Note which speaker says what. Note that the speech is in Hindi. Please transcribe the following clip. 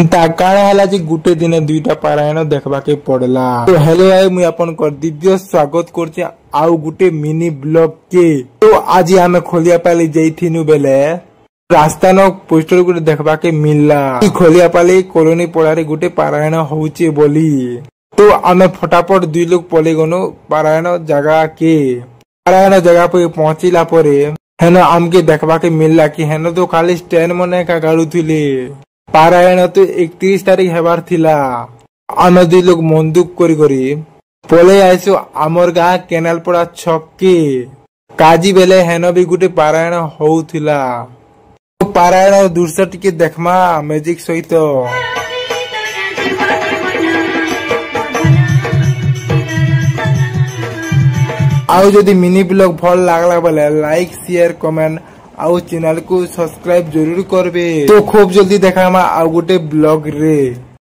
Speaker 1: काण है जे गुटे दिन दुईटा पारायण देखबा के पड़ला। तो हेलो भाई मुझे अपन कर दिव्य स्वागत करछे आउ गुटे मिनी ब्लॉग के। तो आज आमे खोलिया पाली जैथिनु बेले रास्ता न पोस्टर गुटे देखबा के मिलला खोलिया पाली कॉलोनी पड़ारे गुटे पारायण होउचे बोली। तो आमे फटाफट दुई लोग पले गनो पारायण जगह के। पारायण जगह पे पहुंचीला परे हेन आमके देखबा के मिलला कि हेन तो खाली स्टैंड मने का गाड़ुथिले। पारायण तो 31 तारीख हेबार थिला। आमे दुई लोग मंदुक करी करी पले आइसो आमर गाँ केनाल पड़ा छक के काजी बेले हेन भी गुटे पारायण होउथिला। तो पारायण दूरसे टिके देखमा मैजिक सहित। आउ जदि मिनी ब्लॉग भल लागला बेले लाइक शेयर कमेंट आउ चैनल को सब्सक्राइब जरूर करबे। तो खूब जल्दी देखा आउ गोटे ब्लॉग रे।